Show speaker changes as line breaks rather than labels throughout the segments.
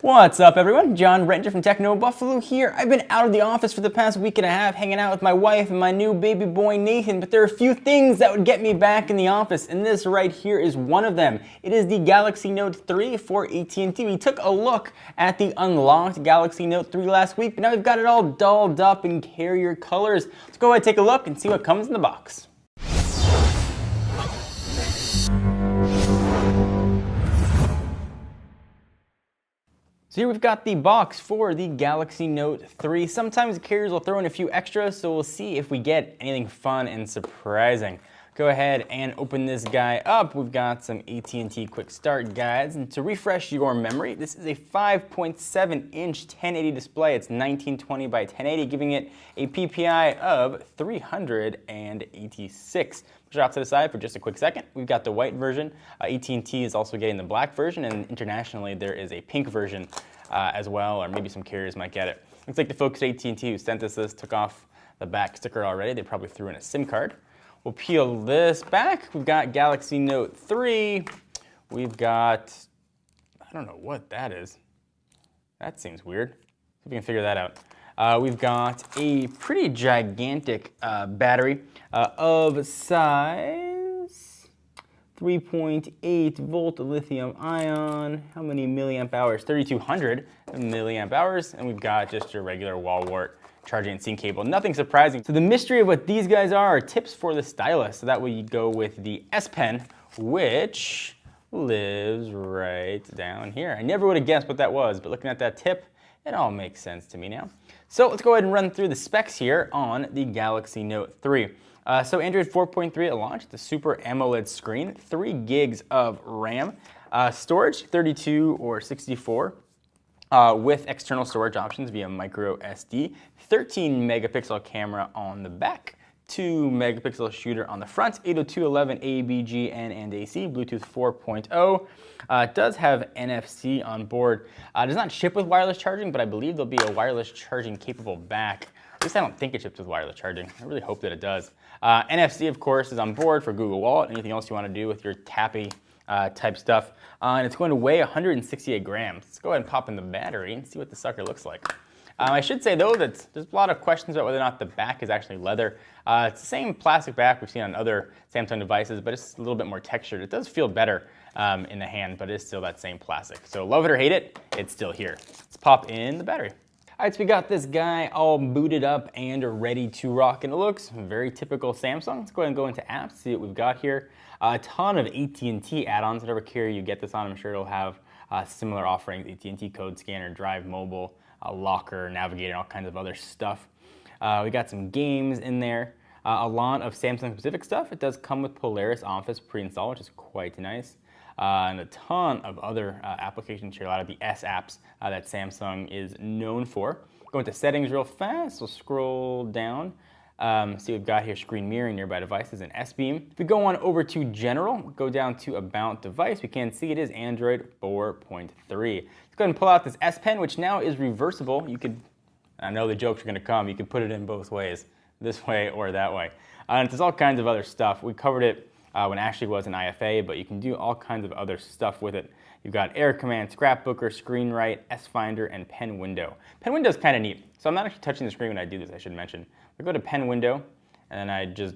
What's up, everyone? John Rettinger from Techno Buffalo here. I've been out of the office for the past week and a half hanging out with my wife and my new baby boy Nathan, but there are a few things that would get me back in the office, and this right here is one of them. It is the Galaxy Note 3 for AT&T. We took a look at the unlocked Galaxy Note 3 last week, but now we've got it all dolled up in carrier colors. Let's go ahead and take a look and see what comes in the box. So here we've got the box for the Galaxy Note 3. Sometimes carriers will throw in a few extras, so we'll see if we get anything fun and surprising. Go ahead and open this guy up. We've got some AT&T quick start guides. And to refresh your memory, this is a 5.7-inch 1080 display. It's 1920 by 1080, giving it a PPI of 386. Push it off to the side for just a quick second. We've got the white version. AT&T is also getting the black version, and internationally there is a pink version as well, or maybe some carriers might get it. Looks like the folks at AT&T who sent us this took off the back sticker already. They probably threw in a SIM card. We'll peel this back. We've got Galaxy Note 3. We've got, I don't know what that is. That seems weird. See if we can figure that out. We've got a pretty gigantic battery of size 3.8 volt lithium ion. How many milliamp hours? 3,200 milliamp hours. And we've got just your regular wall wart charging and sync cable. Nothing surprising. So the mystery of what these guys are tips for the stylus. So that way you go with the S Pen, which lives right down here. I never would have guessed what that was, but looking at that tip, it all makes sense to me now. So let's go ahead and run through the specs here on the Galaxy Note 3. So Android 4.3 at launch, the Super AMOLED screen, 3 gigs of RAM, storage 32 or 64. With external storage options via micro SD, 13 megapixel camera on the back, 2 megapixel shooter on the front, 802.11 ABG and AC, Bluetooth 4.0. It does have NFC on board. It does not ship with wireless charging, but I believe there'll be a wireless charging capable back. At least I don't think it ships with wireless charging. I really hope that it does. NFC, of course, is on board for Google Wallet, anything else you want to do with your tappy type stuff. And it's going to weigh 168 grams. Let's go ahead and pop in the battery and see what the sucker looks like. I should say, though, that there's a lot of questions about whether or not the back is actually leather. It's the same plastic back we've seen on other Samsung devices, but it's a little bit more textured. It does feel better in the hand, but it is still that same plastic. So love it or hate it, it's still here. Let's pop in the battery. All right, so we got this guy all booted up and ready to rock, and it looks very typical Samsung. Let's go ahead and go into apps, see what we've got here. A ton of AT&T add-ons. Whatever carrier you get this on, I'm sure it'll have similar offerings: AT&T Code Scanner, Drive Mobile, Locker, Navigator, and all kinds of other stuff. We got some games in there. A lot of Samsung-specific stuff. It does come with Polaris Office pre-installed, which is quite nice. And a ton of other applications here, a lot of the S apps that Samsung is known for. Go into settings real fast, we'll scroll down. See what we've got here: screen mirroring, nearby devices, and S-Beam. If we go on over to general, go down to about device, we can see it is Android 4.3. Let's go ahead and pull out this S Pen, which now is reversible. You could, I know the jokes are gonna come, you could put it in both ways, this way or that way. And there's all kinds of other stuff. We covered it when Ashley was an IFA, but you can do all kinds of other stuff with it. You've got Air Command, Scrapbooker, Screen Write, S Finder, and Pen Window. Pen Window is kind of neat. So I'm not actually touching the screen when I do this, I should mention. I go to Pen Window, and then I just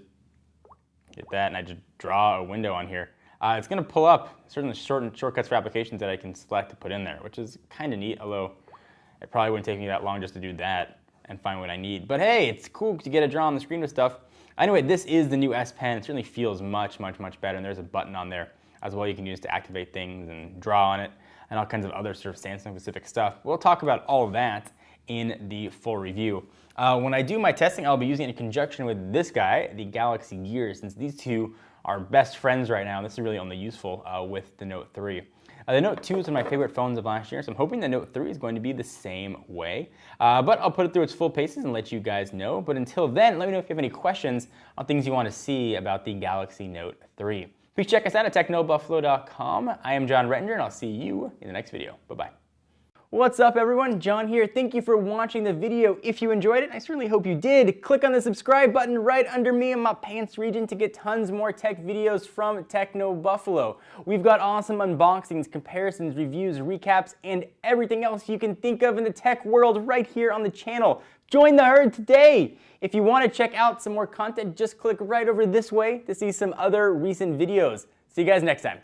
hit that, and I just draw a window on here. It's going to pull up certain shortcuts for applications that I can select to put in there, which is kind of neat, although it probably wouldn't take me that long just to do that and find what I need. But hey, it's cool to get a draw on the screen with stuff. Anyway, this is the new S Pen. It certainly feels much, much, much better, and there's a button on there as well you can use to activate things and draw on it, and all kinds of other sort of Samsung-specific stuff. We'll talk about all of that in the full review. When I do my testing, I'll be using it in conjunction with this guy, the Galaxy Gear, since these two are best friends right now, and this is really only useful with the Note 3. The Note 2 is one of my favorite phones of last year, so I'm hoping the Note 3 is going to be the same way. But I'll put it through its full paces and let you guys know. But until then, let me know if you have any questions on things you want to see about the Galaxy Note 3. Please check us out at technobuffalo.com. I am John Rettinger, and I'll see you in the next video. Bye-bye. What's up everyone, John here. Thank you for watching the video. If you enjoyed it, I certainly hope you did. Click on the subscribe button right under me in my pants region to get tons more tech videos from Techno Buffalo. We've got awesome unboxings, comparisons, reviews, recaps, and everything else you can think of in the tech world right here on the channel. Join the herd today! If you want to check out some more content, just click right over this way to see some other recent videos. See you guys next time.